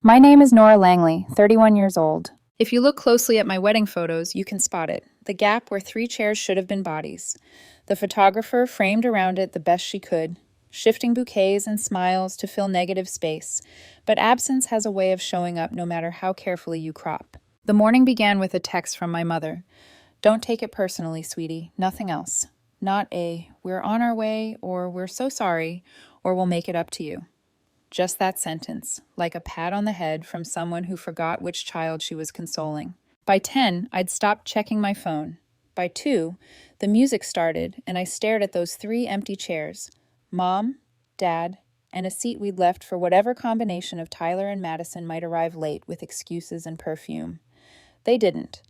My name is Nora Langley, 31 years old. If you look closely at my wedding photos, you can spot it. The gap where 3 chairs should have been bodies. The photographer framed around it the best she could, shifting bouquets and smiles to fill negative space. But absence has a way of showing up no matter how carefully you crop. The morning began with a text from my mother. Don't take it personally, sweetie. Nothing else. Not a, we're on our way, or we're so sorry, or we'll make it up to you. Just that sentence, like a pat on the head from someone who forgot which child she was consoling. By 10, I'd stopped checking my phone. By 2, the music started, and I stared at those 3 empty chairs. Mom, Dad, and a seat we'd left for whatever combination of Tyler and Madison might arrive late with excuses and perfume. They didn't.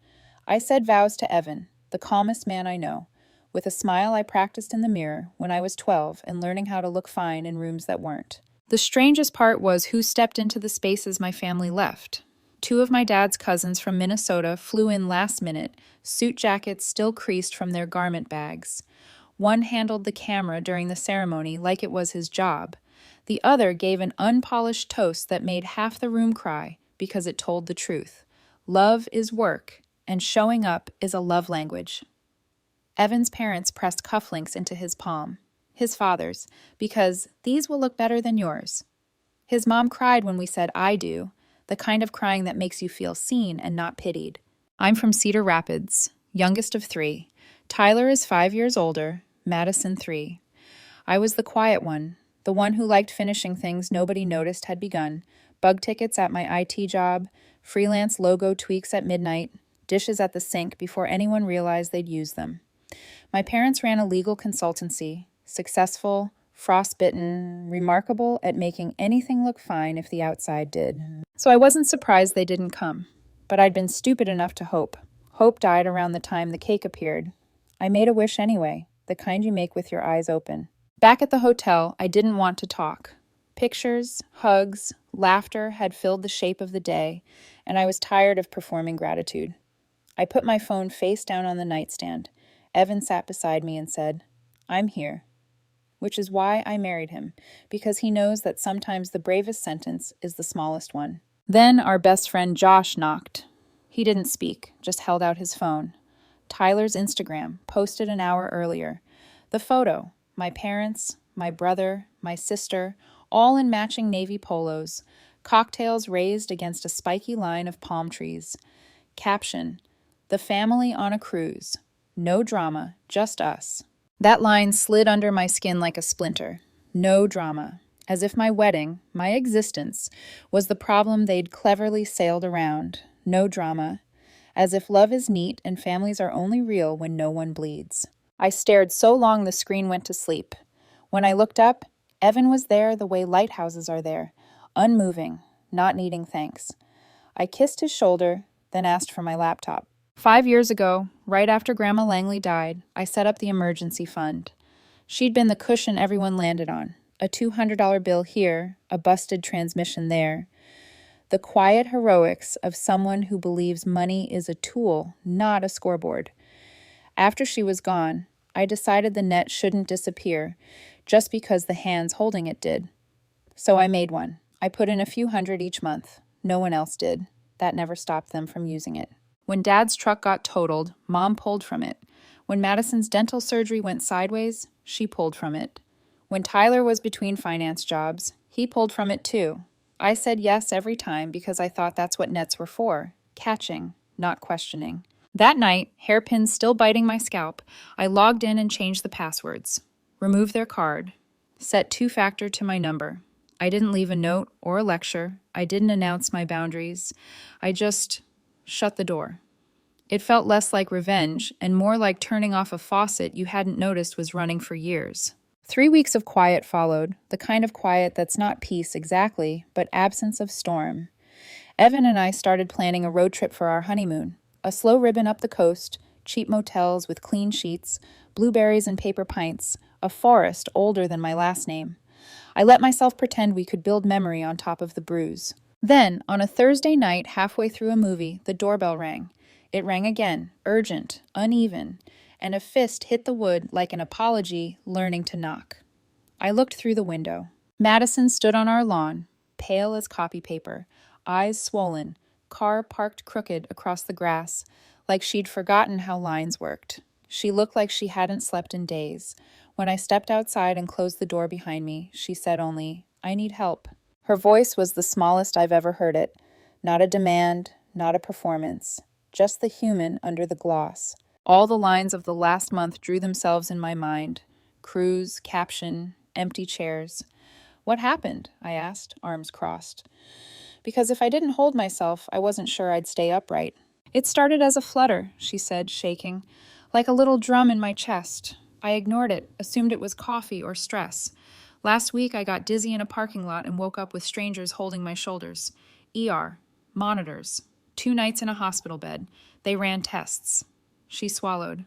I said vows to Evan, the calmest man I know, with a smile I practiced in the mirror when I was 12 and learning how to look fine in rooms that weren't. The strangest part was who stepped into the spaces my family left. 2 of my dad's cousins from Minnesota flew in last minute, suit jackets still creased from their garment bags. One handled the camera during the ceremony like it was his job. The other gave an unpolished toast that made half the room cry because it told the truth. Love is work, and showing up is a love language. Evan's parents pressed cufflinks into his palm. His father's, because these will look better than yours. His mom cried when we said I do, the kind of crying that makes you feel seen and not pitied. I'm from Cedar Rapids, youngest of 3. Tyler is 5 years older, Madison 3. I was the quiet one, the one who liked finishing things nobody noticed had begun, bug tickets at my IT job, freelance logo tweaks at midnight, dishes at the sink before anyone realized they'd use them. My parents ran a legal consultancy, successful, frostbitten, remarkable at making anything look fine if the outside did. So I wasn't surprised they didn't come. But I'd been stupid enough to hope. Hope died around the time the cake appeared. I made a wish anyway, the kind you make with your eyes open. Back at the hotel, I didn't want to talk. Pictures, hugs, laughter had filled the shape of the day, and I was tired of performing gratitude. I put my phone face down on the nightstand. Evan sat beside me and said, I'm here. Which is why I married him, because he knows that sometimes the bravest sentence is the smallest one. Then our best friend Josh knocked. He didn't speak, just held out his phone. Tyler's Instagram, posted an hour earlier. The photo, my parents, my brother, my sister, all in matching navy polos, cocktails raised against a spiky line of palm trees. Caption, the family on a cruise. No drama, just us. That line slid under my skin like a splinter. No drama. As if my wedding, my existence, was the problem they'd cleverly sailed around. No drama. As if love is neat and families are only real when no one bleeds. I stared so long the screen went to sleep. When I looked up, Evan was there the way lighthouses are there, unmoving, not needing thanks. I kissed his shoulder, then asked for my laptop. 5 years ago, right after Grandma Langley died, I set up the emergency fund. She'd been the cushion everyone landed on. A $200 bill here, a busted transmission there. The quiet heroics of someone who believes money is a tool, not a scoreboard. After she was gone, I decided the net shouldn't disappear just because the hands holding it did. So I made one. I put in a few hundred each month. No one else did. That never stopped them from using it. When Dad's truck got totaled, Mom pulled from it. When Madison's dental surgery went sideways, she pulled from it. When Tyler was between finance jobs, he pulled from it too. I said yes every time because I thought that's what nets were for, catching, not questioning. That night, hairpins still biting my scalp, I logged in and changed the passwords. Removed their card. Set 2-factor to my number. I didn't leave a note or a lecture. I didn't announce my boundaries. I just shut the door. It felt less like revenge and more like turning off a faucet you hadn't noticed was running for years. 3 weeks of quiet followed, the kind of quiet that's not peace exactly, but absence of storm. Evan and I started planning a road trip for our honeymoon. A slow ribbon up the coast, cheap motels with clean sheets, blueberries and paper pints, a forest older than my last name. I let myself pretend we could build memory on top of the bruise. Then, on a Thursday night halfway through a movie, the doorbell rang. It rang again, urgent, uneven, and a fist hit the wood like an apology learning to knock. I looked through the window. Madison stood on our lawn, pale as copy paper, eyes swollen, car parked crooked across the grass, like she'd forgotten how lines worked. She looked like she hadn't slept in days. When I stepped outside and closed the door behind me, she said only, "I need help." Her voice was the smallest I've ever heard it. Not a demand, not a performance, just the human under the gloss. All the lines of the last month drew themselves in my mind. Cruise, caption, empty chairs. "What happened?" I asked, arms crossed. Because if I didn't hold myself, I wasn't sure I'd stay upright. "It started as a flutter," she said, shaking, "like a little drum in my chest. I ignored it, assumed it was coffee or stress. Last week I got dizzy in a parking lot and woke up with strangers holding my shoulders. ER, monitors, 2 nights in a hospital bed. They ran tests." She swallowed.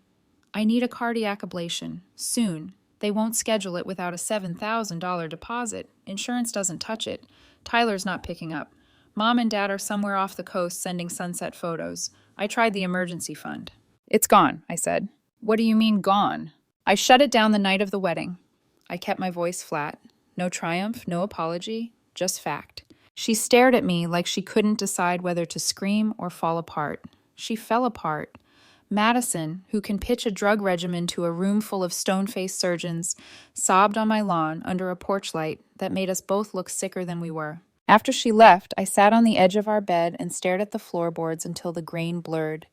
"I need a cardiac ablation. Soon. They won't schedule it without a $7,000 deposit. Insurance doesn't touch it. Tyler's not picking up. Mom and Dad are somewhere off the coast sending sunset photos. I tried the emergency fund." "It's gone," I said. "What do you mean, gone?" "I shut it down the night of the wedding." I kept my voice flat. No triumph, no apology, just fact. She stared at me like she couldn't decide whether to scream or fall apart. She fell apart. Madison, who can pitch a drug regimen to a room full of stone-faced surgeons, sobbed on my lawn under a porch light that made us both look sicker than we were. After she left, I sat on the edge of our bed and stared at the floorboards until the grain blurred.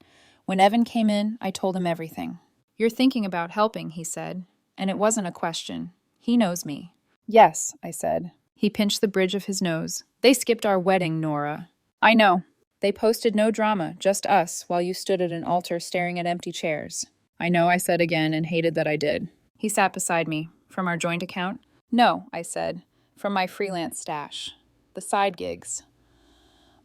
When Evan came in, I told him everything. "You're thinking about helping," he said, and it wasn't a question. He knows me. "Yes," I said. He pinched the bridge of his nose. "They skipped our wedding, Nora." "I know. They posted no drama, just us, while you stood at an altar staring at empty chairs." "I know," I said again, and hated that I did. He sat beside me. "From our joint account?" "No," I said. "From my freelance stash. The side gigs.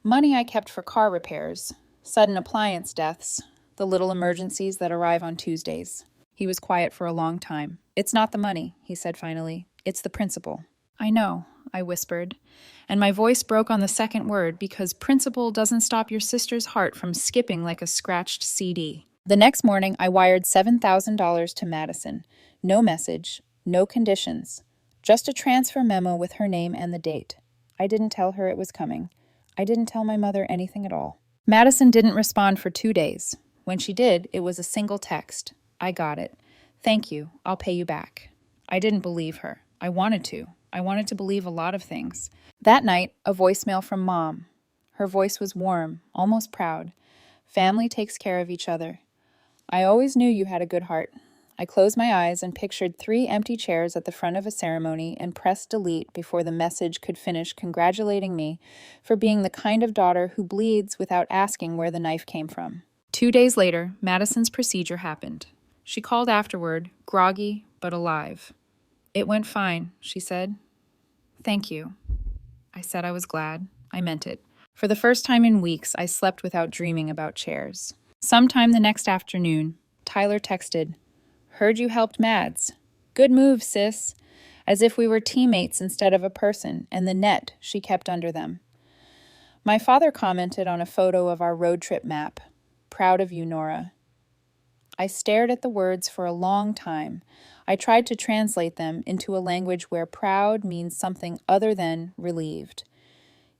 Money I kept for car repairs, sudden appliance deaths, the little emergencies that arrive on Tuesdays." He was quiet for a long time. "It's not the money," he said finally. "It's the principle." "I know," I whispered, and my voice broke on the second word because principle doesn't stop your sister's heart from skipping like a scratched CD. The next morning, I wired $7,000 to Madison. No message, no conditions, just a transfer memo with her name and the date. I didn't tell her it was coming. I didn't tell my mother anything at all. Madison didn't respond for 2 days. When she did, it was a single text. "I got it. Thank you. I'll pay you back." I didn't believe her. I wanted to. I wanted to believe a lot of things. That night, a voicemail from Mom. Her voice was warm, almost proud. "Family takes care of each other. I always knew you had a good heart." I closed my eyes and pictured 3 empty chairs at the front of a ceremony and pressed delete before the message could finish congratulating me for being the kind of daughter who bleeds without asking where the knife came from. 2 days later, Madison's procedure happened. She called afterward, groggy but alive. "It went fine," she said. "Thank you." I said I was glad. I meant it. For the first time in weeks, I slept without dreaming about chairs. Sometime the next afternoon, Tyler texted, "Heard you helped Mads. Good move, sis," as if we were teammates instead of a person, and the net she kept under them. My father commented on a photo of our road trip map. "Proud of you, Nora." I stared at the words for a long time. I tried to translate them into a language where proud means something other than relieved.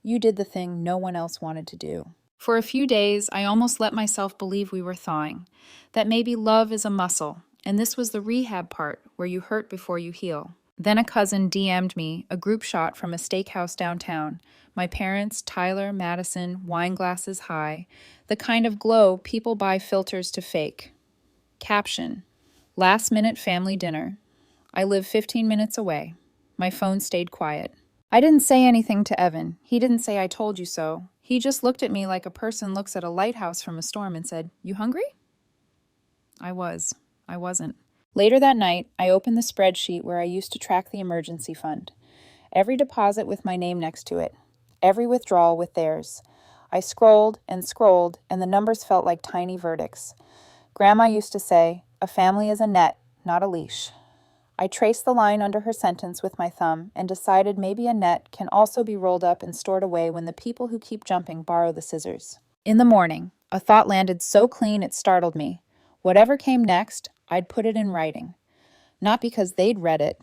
You did the thing no one else wanted to do. For a few days, I almost let myself believe we were thawing, that maybe love is a muscle, and this was the rehab part where you hurt before you heal. Then a cousin DM'd me a group shot from a steakhouse downtown. My parents, Tyler, Madison, wine glasses high, the kind of glow people buy filters to fake. Caption, last-minute family dinner. I live 15 minutes away. My phone stayed quiet. I didn't say anything to Evan. He didn't say I told you so. He just looked at me like a person looks at a lighthouse from a storm and said, "You hungry?" I was. I wasn't. Later that night, I opened the spreadsheet where I used to track the emergency fund. Every deposit with my name next to it. Every withdrawal with theirs. I scrolled, and the numbers felt like tiny verdicts. Grandma used to say, "A family is a net, not a leash." I traced the line under her sentence with my thumb and decided maybe a net can also be rolled up and stored away when the people who keep jumping borrow the scissors. In the morning, a thought landed so clean it startled me. Whatever came next, I'd put it in writing. Not because they'd read it,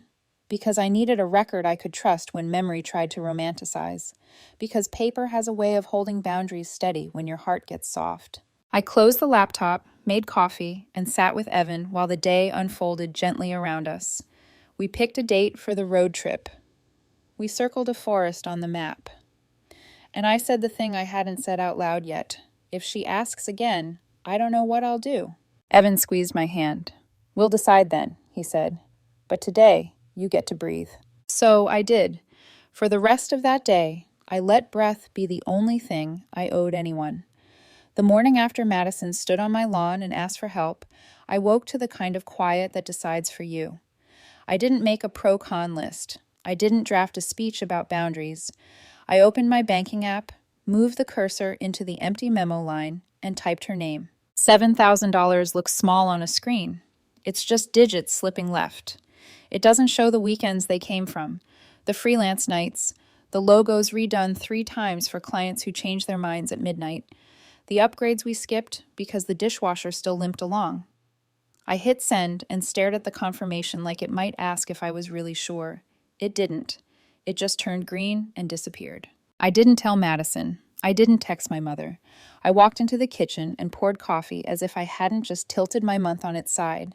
Because I needed a record I could trust when memory tried to romanticize. Because paper has a way of holding boundaries steady when your heart gets soft. I closed the laptop, made coffee, and sat with Evan while the day unfolded gently around us. We picked a date for the road trip. We circled a forest on the map. And I said the thing I hadn't said out loud yet. If she asks again, I don't know what I'll do. Evan squeezed my hand. We'll decide then, he said. But today, you get to breathe. So I did. For the rest of that day, I let breath be the only thing I owed anyone. The morning after Madison stood on my lawn and asked for help, I woke to the kind of quiet that decides for you. I didn't make a pro-con list. I didn't draft a speech about boundaries. I opened my banking app, moved the cursor into the empty memo line, and typed her name. $7,000 looks small on a screen. It's just digits slipping left. It doesn't show the weekends they came from, the freelance nights, the logos redone 3 times for clients who changed their minds at midnight, the upgrades we skipped because the dishwasher still limped along. I hit send and stared at the confirmation like it might ask if I was really sure. It didn't. It just turned green and disappeared. I didn't tell Madison. I didn't text my mother. I walked into the kitchen and poured coffee as if I hadn't just tilted my month on its side.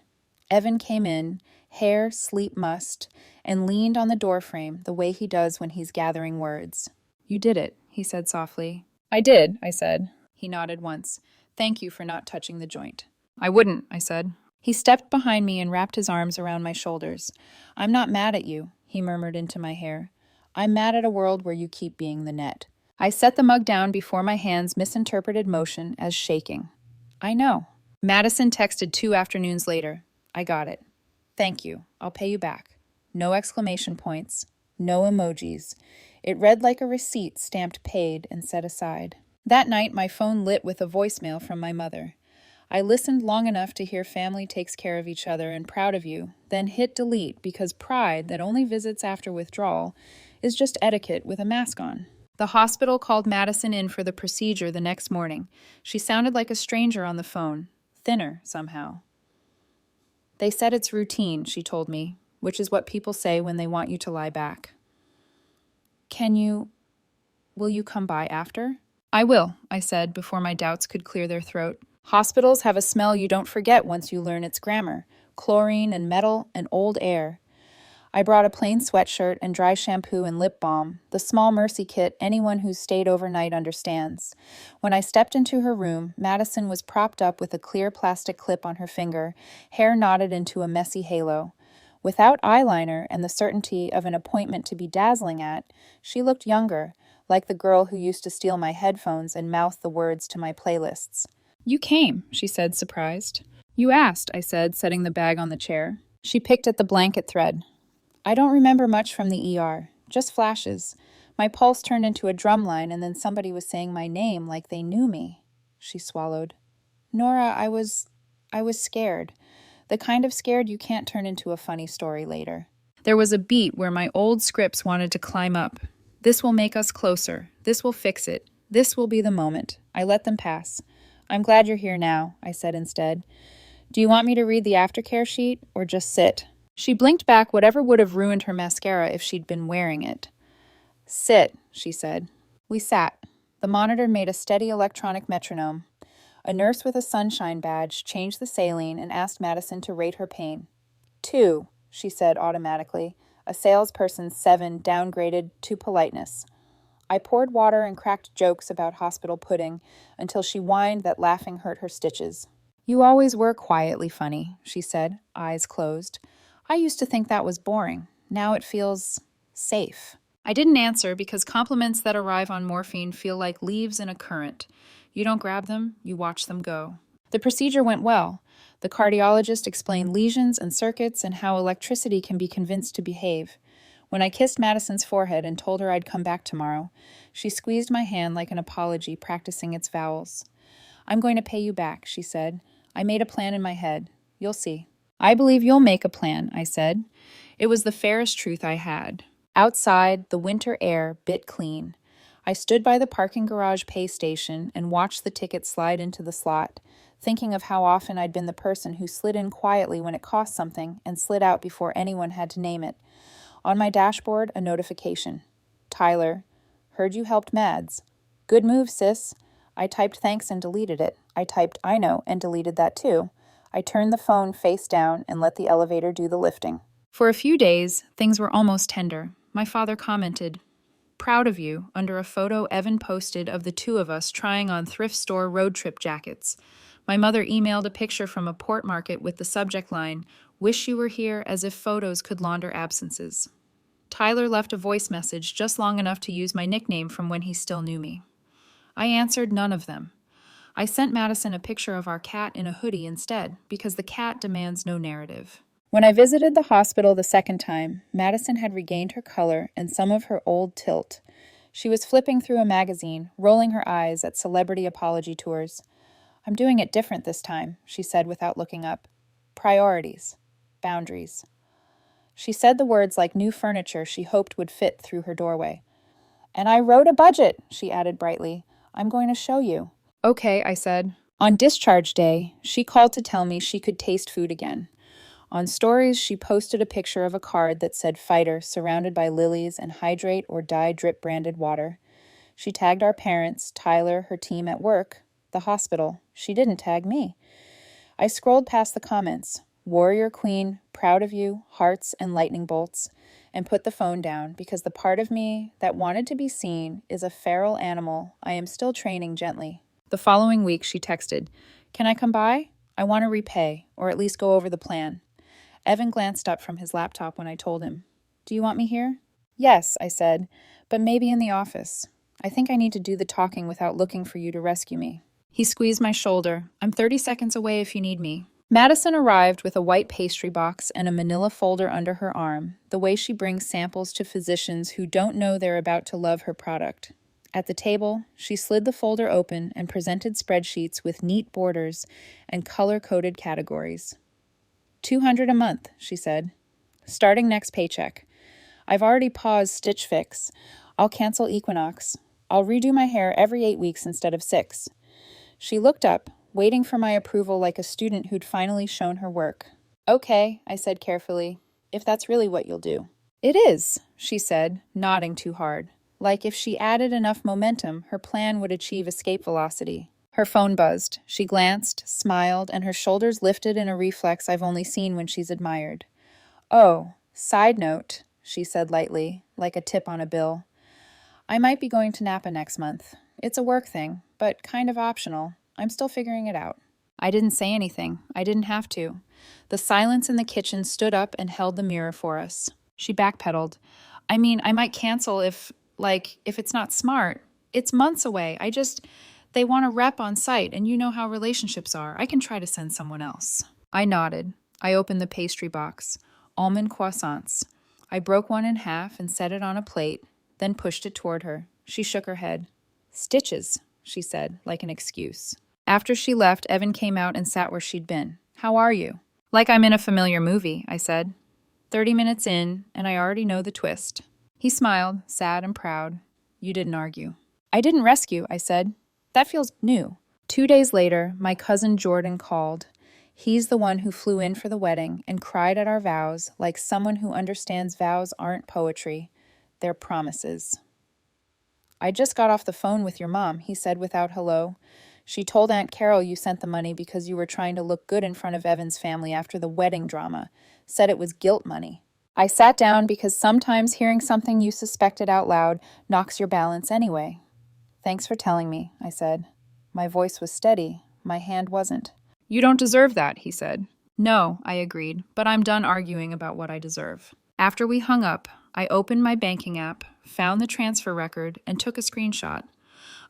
Evan came in, hair sleep mussed, and leaned on the doorframe the way he does when he's gathering words. You did it, he said softly. I did, I said. He nodded once. Thank you for not touching the joint. I wouldn't, I said. He stepped behind me and wrapped his arms around my shoulders. I'm not mad at you, he murmured into my hair. I'm mad at a world where you keep being the net. I set the mug down before my hands misinterpreted motion as shaking. I know. Madison texted 2 afternoons later. I got it. Thank you. I'll pay you back. No exclamation points. No emojis. It read like a receipt stamped paid and set aside. That night, my phone lit with a voicemail from my mother. I listened long enough to hear family takes care of each other and proud of you, then hit delete because pride that only visits after withdrawal is just etiquette with a mask on. The hospital called Madison in for the procedure the next morning. She sounded like a stranger on the phone, thinner somehow. They said it's routine, she told me, which is what people say when they want you to lie back. Will you come by after? I will, I said before my doubts could clear their throat. Hospitals have a smell you don't forget once you learn its grammar. Chlorine and metal and old air. I brought a plain sweatshirt and dry shampoo and lip balm, the small mercy kit anyone who's stayed overnight understands. When I stepped into her room, Madison was propped up with a clear plastic clip on her finger, hair knotted into a messy halo. Without eyeliner and the certainty of an appointment to be dazzling at, she looked younger, like the girl who used to steal my headphones and mouth the words to my playlists. You came, she said, surprised. You asked, I said, setting the bag on the chair. She picked at the blanket thread. I don't remember much from the ER, just flashes. My pulse turned into a drum line and then somebody was saying my name like they knew me. She swallowed. Nora, I was scared. The kind of scared you can't turn into a funny story later. There was a beat where my old scripts wanted to climb up. This will make us closer. This will fix it. This will be the moment. I let them pass. I'm glad you're here now, I said instead. Do you want me to read the aftercare sheet or just sit? She blinked back whatever would have ruined her mascara if she'd been wearing it. Sit, she said. We sat. The monitor made a steady electronic metronome. A nurse with a sunshine badge changed the saline and asked Madison to rate her pain. 2, she said automatically, a salesperson's 7 downgraded to politeness. I poured water and cracked jokes about hospital pudding until she whined that laughing hurt her stitches. You always were quietly funny, she said, eyes closed. I used to think that was boring. Now it feels safe. I didn't answer because compliments that arrive on morphine feel like leaves in a current. You don't grab them, you watch them go. The procedure went well. The cardiologist explained lesions and circuits and how electricity can be convinced to behave. When I kissed Madison's forehead and told her I'd come back tomorrow, she squeezed my hand like an apology practicing its vowels. I'm going to pay you back, she said. I made a plan in my head. You'll see. I believe you'll make a plan, I said. It was the fairest truth I had. Outside, the winter air bit clean. I stood by the parking garage pay station and watched the ticket slide into the slot, thinking of how often I'd been the person who slid in quietly when it cost something and slid out before anyone had to name it. On my dashboard, a notification. Tyler, heard you helped Mads. Good move, sis. I typed thanks and deleted it. I typed I know and deleted that too. I turned the phone face down and let the elevator do the lifting. For a few days, things were almost tender. My father commented, "Proud of you," under a photo Evan posted of the two of us trying on thrift store road trip jackets. My mother emailed a picture from a port market with the subject line, "Wish you were here," as if photos could launder absences. Tyler left a voice message just long enough to use my nickname from when he still knew me. I answered none of them. I sent Madison a picture of our cat in a hoodie instead, because the cat demands no narrative. When I visited the hospital the second time, Madison had regained her color and some of her old tilt. She was flipping through a magazine, rolling her eyes at celebrity apology tours. "I'm doing it different this time," she said without looking up. "Priorities. Boundaries." She said the words like new furniture she hoped would fit through her doorway. "And I wrote a budget," she added brightly. "I'm going to show you." "Okay," I said. On discharge day, she called to tell me she could taste food again. On stories, she posted a picture of a card that said fighter surrounded by lilies and hydrate or die drip branded water. She tagged our parents, Tyler, her team at work, the hospital. She didn't tag me. I scrolled past the comments. Warrior Queen, proud of you, hearts and lightning bolts, and put the phone down because the part of me that wanted to be seen is a feral animal I am still training gently. The following week, she texted, "Can I come by? I want to repay, or at least go over the plan." Evan glanced up from his laptop when I told him. "Do you want me here?" "Yes," I said, "but maybe in the office. I think I need to do the talking without looking for you to rescue me." He squeezed my shoulder. "I'm 30 seconds away if you need me." Madison arrived with a white pastry box and a manila folder under her arm, the way she brings samples to physicians who don't know they're about to love her product. At the table, she slid the folder open and presented spreadsheets with neat borders and color-coded categories. $200 a month, she said. Starting next paycheck. I've already paused Stitch Fix. I'll cancel Equinox. I'll redo my hair every 8 weeks instead of 6. She looked up, waiting for my approval like a student who'd finally shown her work. "Okay," I said carefully, "if that's really what you'll do." "It is," she said, nodding too hard. Like if she added enough momentum, her plan would achieve escape velocity. Her phone buzzed. She glanced, smiled, and her shoulders lifted in a reflex I've only seen when she's admired. "Oh, side note," she said lightly, like a tip on a bill. "I might be going to Napa next month. It's a work thing, but kind of optional. I'm still figuring it out." I didn't say anything. I didn't have to. The silence in the kitchen stood up and held the mirror for us. She backpedaled. "I mean, I might cancel if it's not smart. It's months away. They want a rep on site, and you know how relationships are. I can try to send someone else." I nodded. I opened the pastry box. Almond croissants. I broke one in half and set it on a plate, then pushed it toward her. She shook her head. "Stitches," she said, like an excuse. After she left, Evan came out and sat where she'd been. "How are you?" "Like I'm in a familiar movie," I said. 30 minutes in, and I already know the twist. He smiled, sad and proud. "You didn't argue." "I didn't rescue," I said. "That feels new." 2 days later, my cousin Jordan called. He's the one who flew in for the wedding and cried at our vows like someone who understands vows aren't poetry. They're promises. "I just got off the phone with your mom," he said without hello. "She told Aunt Carol you sent the money because you were trying to look good in front of Evan's family after the wedding drama. Said it was guilt money." I sat down because sometimes hearing something you suspected out loud knocks your balance anyway. "Thanks for telling me," I said. My voice was steady. My hand wasn't. "You don't deserve that," he said. "No," I agreed, "but I'm done arguing about what I deserve." After we hung up, I opened my banking app, found the transfer record, and took a screenshot.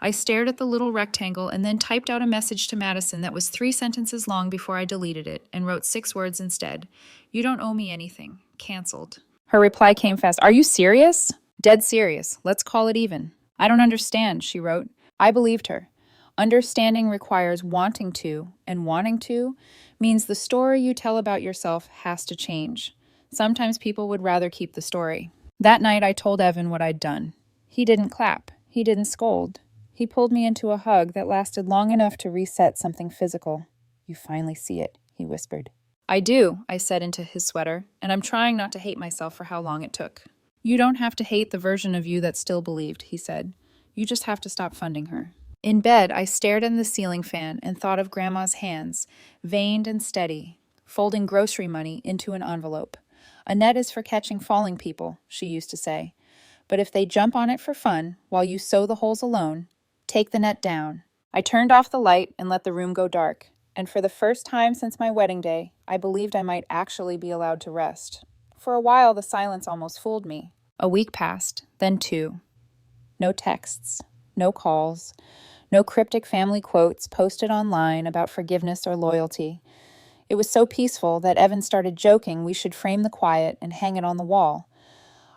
I stared at the little rectangle and then typed out a message to Madison that was 3 sentences long before I deleted it and wrote 6 words instead. "You don't owe me anything. Canceled." Her reply came fast. "Are you serious?" "Dead serious. Let's call it even." "I don't understand," she wrote. I believed her. Understanding requires wanting to, and wanting to means the story you tell about yourself has to change. Sometimes people would rather keep the story. That night I told Evan what I'd done. He didn't clap. He didn't scold. He pulled me into a hug that lasted long enough to reset something physical. "You finally see it," he whispered. I do, I said into his sweater, and I'm trying not to hate myself for how long it took. You don't have to hate the version of you that still believed, he said. You just have to stop funding her. In bed, I stared at the ceiling fan and thought of Grandma's hands, veined and steady, folding grocery money into an envelope. A net is for catching falling people, she used to say. But if they jump on it for fun, while you sew the holes alone, take the net down. I turned off the light and let the room go dark, and for the first time since my wedding day, I believed I might actually be allowed to rest. For a while, the silence almost fooled me. A week passed, then 2. No texts, no calls, no cryptic family quotes posted online about forgiveness or loyalty. It was so peaceful that Evan started joking we should frame the quiet and hang it on the wall.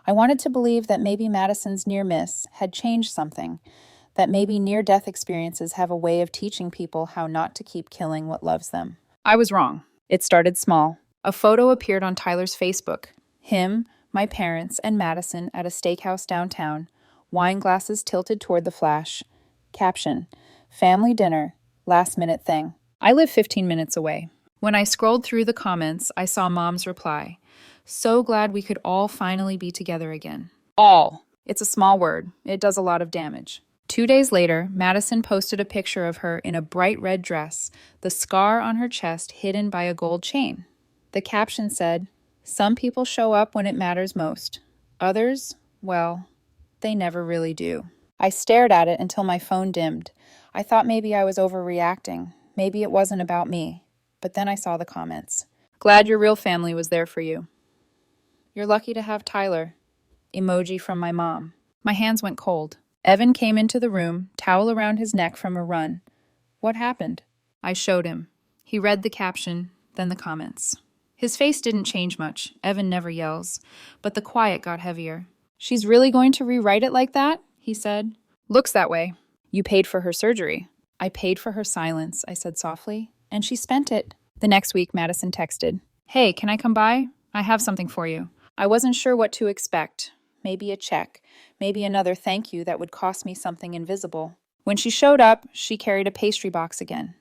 I wanted to believe that maybe Madison's near miss had changed something, that maybe near-death experiences have a way of teaching people how not to keep killing what loves them. I was wrong. It started small. A photo appeared on Tyler's Facebook. Him, my parents, and Madison at a steakhouse downtown, wine glasses tilted toward the flash. Caption, family dinner, last-minute thing. I live 15 minutes away. When I scrolled through the comments, I saw Mom's reply. So glad we could all finally be together again. All. It's a small word. It does a lot of damage. 2 days later, Madison posted a picture of her in a bright red dress, the scar on her chest hidden by a gold chain. The caption said, "Some people show up when it matters most. Others, well, they never really do." I stared at it until my phone dimmed. I thought maybe I was overreacting. Maybe it wasn't about me. But then I saw the comments. Glad your real family was there for you. You're lucky to have Tyler. Emoji from my mom. My hands went cold. Evan came into the room, towel around his neck from a run. What happened? I showed him. He read the caption, then the comments. His face didn't change much. Evan never yells. But the quiet got heavier. She's really going to rewrite it like that? He said. Looks that way. You paid for her surgery. I paid for her silence, I said softly, and she spent it. The next week, Madison texted. Hey, can I come by? I have something for you. I wasn't sure what to expect. Maybe a check. Maybe another thank you that would cost me something invisible. When she showed up, she carried a pastry box again.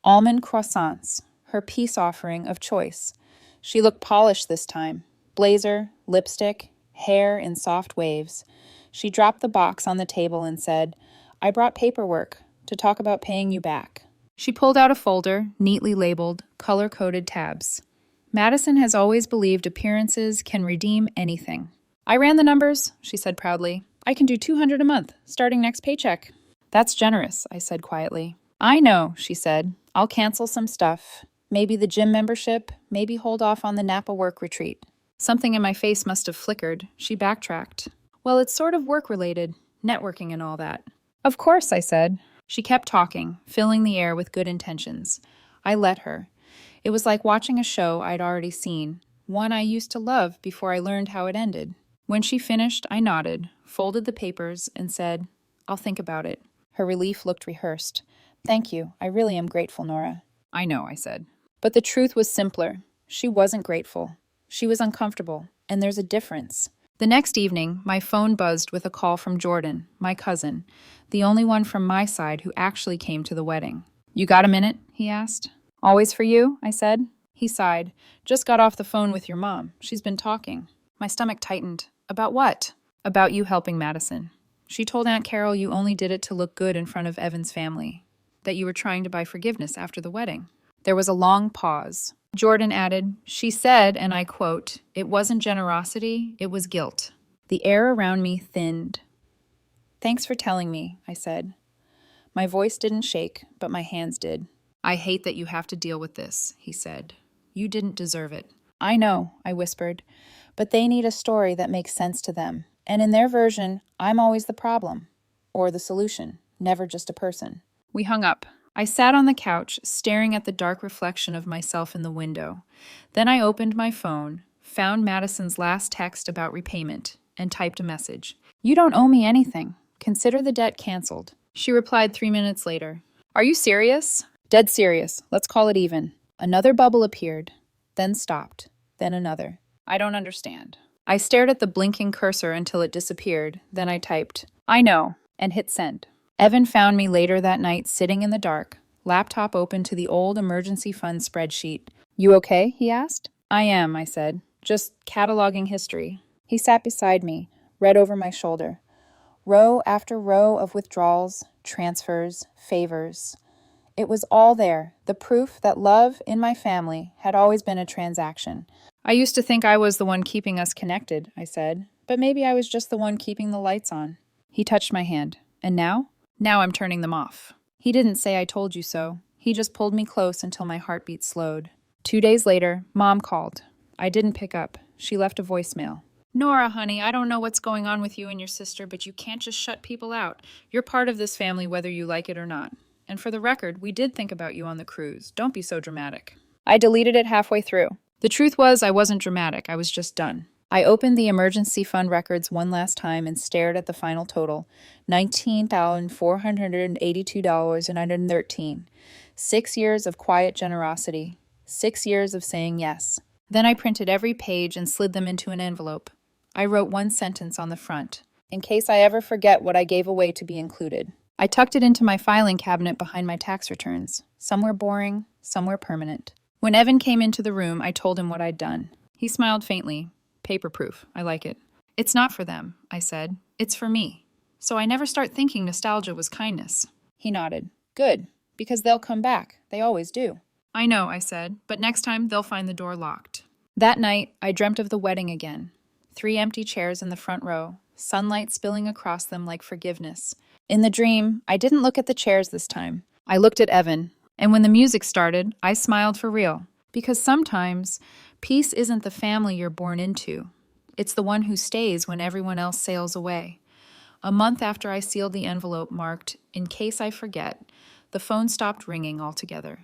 Almond croissants, her peace offering of choice. She looked polished this time. Blazer, lipstick, hair in soft waves. She dropped the box on the table and said, I brought paperwork to talk about paying you back. She pulled out a folder, neatly labeled, color-coded tabs. Madison has always believed appearances can redeem anything. I ran the numbers, she said proudly. I can do $200 a month, starting next paycheck. That's generous, I said quietly. I know, she said. I'll cancel some stuff. Maybe the gym membership, maybe hold off on the Napa work retreat. Something in my face must have flickered. She backtracked. Well, it's sort of work-related, networking and all that. Of course, I said. She kept talking, filling the air with good intentions. I let her. It was like watching a show I'd already seen, one I used to love before I learned how it ended. When she finished, I nodded, folded the papers, and said, I'll think about it. Her relief looked rehearsed. Thank you. I really am grateful, Nora. I know, I said. But the truth was simpler. She wasn't grateful. She was uncomfortable, and there's a difference. The next evening, my phone buzzed with a call from Jordan, my cousin, the only one from my side who actually came to the wedding. You got a minute? He asked. Always for you? I said. He sighed. Just got off the phone with your mom. She's been talking. My stomach tightened. About what? About you helping Madison. She told Aunt Carol you only did it to look good in front of Evan's family, that you were trying to buy forgiveness after the wedding. There was a long pause. Jordan added, she said, and I quote, it wasn't generosity, it was guilt. The air around me thinned. Thanks for telling me, I said. My voice didn't shake, but my hands did. I hate that you have to deal with this, he said. You didn't deserve it. I know, I whispered, but they need a story that makes sense to them. And in their version, I'm always the problem. Or the solution, never just a person. We hung up. I sat on the couch, staring at the dark reflection of myself in the window. Then I opened my phone, found Madison's last text about repayment, and typed a message. You don't owe me anything. Consider the debt canceled. She replied 3 minutes later. Are you serious? Dead serious. Let's call it even. Another bubble appeared, then stopped, then another. I don't understand. I stared at the blinking cursor until it disappeared, then I typed, I know, and hit send. Evan found me later that night sitting in the dark, laptop open to the old emergency fund spreadsheet. You okay? He asked. I am, I said. Just cataloging history. He sat beside me, read over my shoulder. Row after row of withdrawals, transfers, favors. It was all there, the proof that love in my family had always been a transaction. I used to think I was the one keeping us connected, I said, but maybe I was just the one keeping the lights on. He touched my hand. And now? Now I'm turning them off. He didn't say I told you so. He just pulled me close until my heartbeat slowed. 2 days later, Mom called. I didn't pick up. She left a voicemail. Nora, honey, I don't know what's going on with you and your sister, but you can't just shut people out. You're part of this family whether you like it or not. And for the record, we did think about you on the cruise. Don't be so dramatic. I deleted it halfway through. The truth was, I wasn't dramatic. I was just done. I opened the emergency fund records one last time and stared at the final total, $19,482.13. 6 years of quiet generosity. 6 years of saying yes. Then I printed every page and slid them into an envelope. I wrote one sentence on the front, in case I ever forget what I gave away to be included. I tucked it into my filing cabinet behind my tax returns. Somewhere boring, somewhere permanent. When Evan came into the room, I told him what I'd done. He smiled faintly. Paper-proof. I like it. It's not for them, I said. It's for me. So I never start thinking nostalgia was kindness. He nodded. Good, because they'll come back. They always do. I know, I said, but next time they'll find the door locked. That night, I dreamt of the wedding again. 3 empty chairs in the front row, sunlight spilling across them like forgiveness. In the dream, I didn't look at the chairs this time. I looked at Evan, and when the music started, I smiled for real. Because sometimes, peace isn't the family you're born into. It's the one who stays when everyone else sails away. A month after I sealed the envelope marked, "In case I forget," the phone stopped ringing altogether.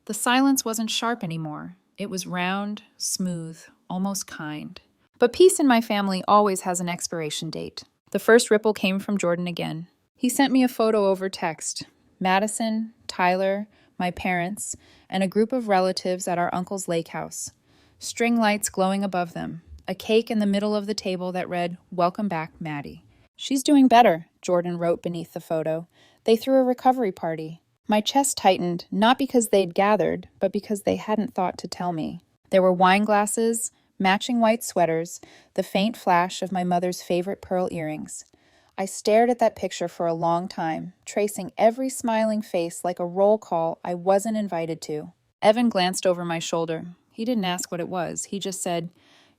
The silence wasn't sharp anymore. It was round, smooth, almost kind. But peace in my family always has an expiration date. The first ripple came from Jordan again. He sent me a photo over text. Madison, Tyler, my parents, and a group of relatives at our uncle's lake house. String lights glowing above them. A cake in the middle of the table that read, "Welcome back, Maddie." "She's doing better," Jordan wrote beneath the photo. "They threw a recovery party." My chest tightened, not because they'd gathered, but because they hadn't thought to tell me. There were wine glasses, matching white sweaters, the faint flash of my mother's favorite pearl earrings. I stared at that picture for a long time, tracing every smiling face like a roll call I wasn't invited to. Evan glanced over my shoulder. He didn't ask what it was. He just said,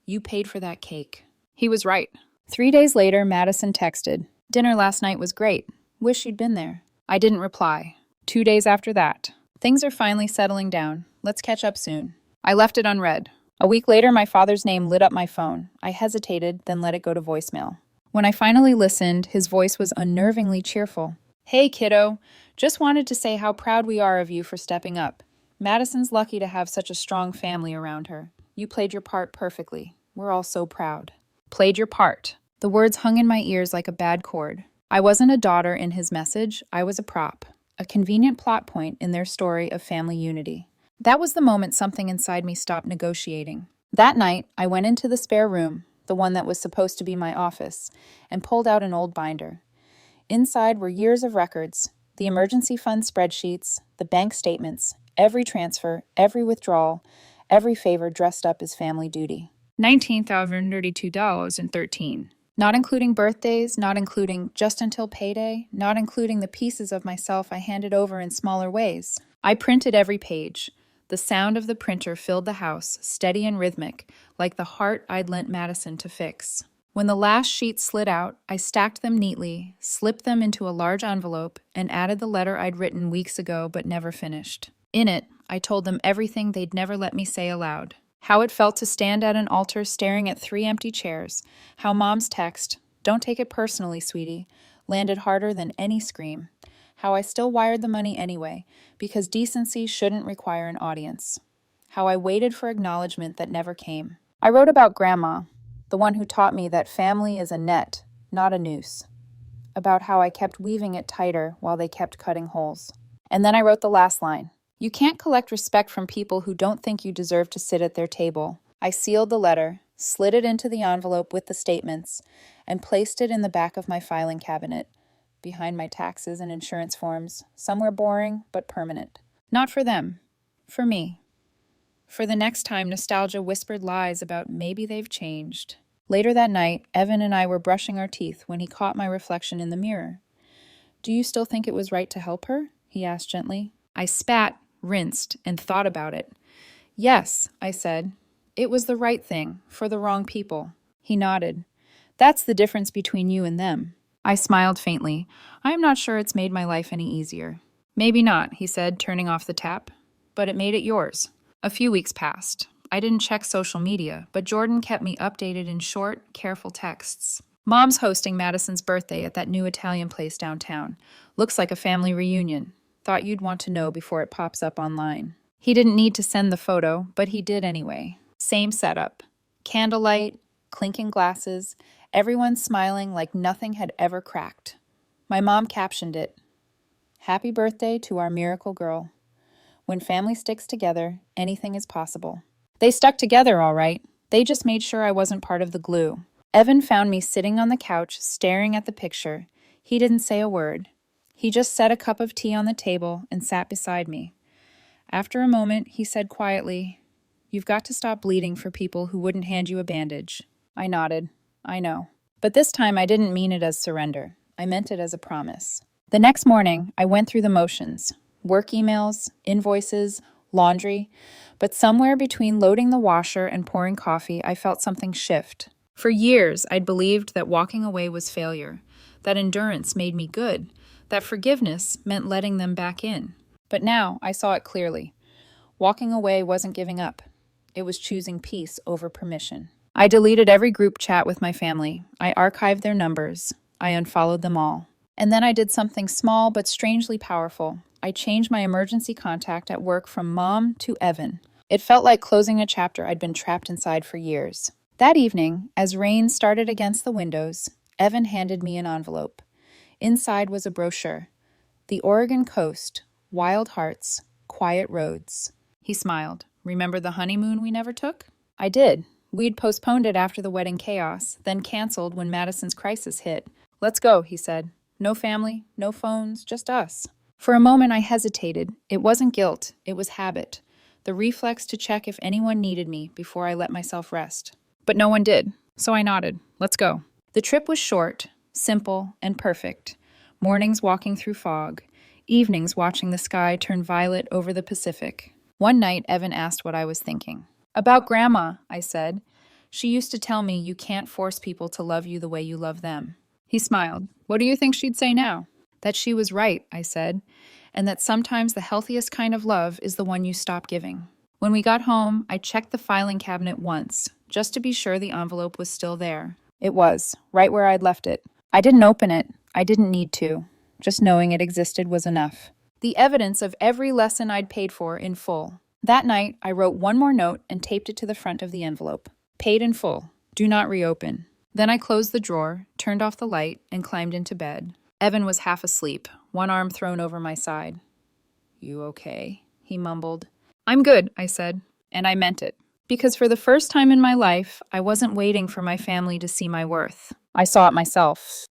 "You paid for that cake." He was right. 3 days later, Madison texted, "Dinner last night was great. Wish you'd been there." I didn't reply. 2 days after that, "Things are finally settling down. Let's catch up soon." I left it unread. A week later, my father's name lit up my phone. I hesitated, then let it go to voicemail. When I finally listened, his voice was unnervingly cheerful. "Hey, kiddo. Just wanted to say how proud we are of you for stepping up. Madison's lucky to have such a strong family around her. You played your part perfectly. We're all so proud." Played your part. The words hung in my ears like a bad chord. I wasn't a daughter in his message. I was a prop. A convenient plot point in their story of family unity. That was the moment something inside me stopped negotiating. That night, I went into the spare room, the one that was supposed to be my office, and pulled out an old binder. Inside were years of records, the emergency fund spreadsheets, the bank statements, every transfer, every withdrawal, every favor dressed up as family duty. $19,032.13. Not including birthdays, not including just until payday, not including the pieces of myself I handed over in smaller ways. I printed every page. The sound of the printer filled the house, steady and rhythmic, like the heart I'd lent Madison to fix. When the last sheet slid out, I stacked them neatly, slipped them into a large envelope, and added the letter I'd written weeks ago but never finished. In it, I told them everything they'd never let me say aloud. How it felt to stand at an altar staring at 3 empty chairs. How Mom's text, "Don't take it personally, sweetie," landed harder than any scream. How I still wired the money anyway, because decency shouldn't require an audience. How I waited for acknowledgement that never came. I wrote about Grandma, the one who taught me that family is a net, not a noose. About how I kept weaving it tighter while they kept cutting holes. And then I wrote the last line. You can't collect respect from people who don't think you deserve to sit at their table. I sealed the letter, slid it into the envelope with the statements, and placed it in the back of my filing cabinet, behind my taxes and insurance forms, somewhere boring but permanent. Not for them. For me. For the next time, nostalgia whispered lies about maybe they've changed. Later that night, Evan and I were brushing our teeth when he caught my reflection in the mirror. "Do you still think it was right to help her?" he asked gently. I spat, rinsed, and thought about it. "Yes," I said. "It was the right thing, for the wrong people." He nodded. "That's the difference between you and them." I smiled faintly. "I am not sure it's made my life any easier." "Maybe not," he said, turning off the tap. "But it made it yours." A few weeks passed. I didn't check social media, but Jordan kept me updated in short, careful texts. "Mom's hosting Madison's birthday at that new Italian place downtown. Looks like a family reunion. Thought you'd want to know before it pops up online." He didn't need to send the photo, but he did anyway. Same setup. Candlelight, clinking glasses, everyone smiling like nothing had ever cracked. My mom captioned it, "Happy birthday to our miracle girl. When family sticks together, anything is possible." They stuck together all right. They just made sure I wasn't part of the glue. Evan found me sitting on the couch, staring at the picture. He didn't say a word. He just set a cup of tea on the table and sat beside me. After a moment, he said quietly, "You've got to stop bleeding for people who wouldn't hand you a bandage." I nodded. "I know." But this time I didn't mean it as surrender. I meant it as a promise. The next morning, I went through the motions. Work emails, invoices, laundry. But somewhere between loading the washer and pouring coffee, I felt something shift. For years, I'd believed that walking away was failure, that endurance made me good, that forgiveness meant letting them back in. But now I saw it clearly. Walking away wasn't giving up. It was choosing peace over permission. I deleted every group chat with my family. I archived their numbers. I unfollowed them all. And then I did something small but strangely powerful. I changed my emergency contact at work from Mom to Evan. It felt like closing a chapter I'd been trapped inside for years. That evening, as rain started against the windows, Evan handed me an envelope. Inside was a brochure. The Oregon Coast, Wild Hearts, Quiet Roads. He smiled. "Remember the honeymoon we never took?" I did. We'd postponed it after the wedding chaos, then canceled when Madison's crisis hit. "Let's go," he said. "No family, no phones, just us." For a moment I hesitated. It wasn't guilt, it was habit. The reflex to check if anyone needed me before I let myself rest. But no one did, so I nodded. "Let's go." The trip was short, simple, and perfect. Mornings walking through fog, evenings watching the sky turn violet over the Pacific. One night, Evan asked what I was thinking. "About Grandma," I said. "She used to tell me you can't force people to love you the way you love them." He smiled. "What do you think she'd say now?" "That she was right," I said, "and that sometimes the healthiest kind of love is the one you stop giving." When we got home, I checked the filing cabinet once, just to be sure the envelope was still there. It was, right where I'd left it. I didn't open it. I didn't need to. Just knowing it existed was enough. The evidence of every lesson I'd paid for in full. That night, I wrote one more note and taped it to the front of the envelope. "Paid in full. Do not reopen." Then I closed the drawer, turned off the light, and climbed into bed. Evan was half asleep, one arm thrown over my side. "You okay?" he mumbled. "I'm good," I said, and I meant it. Because for the first time in my life, I wasn't waiting for my family to see my worth. I saw it myself.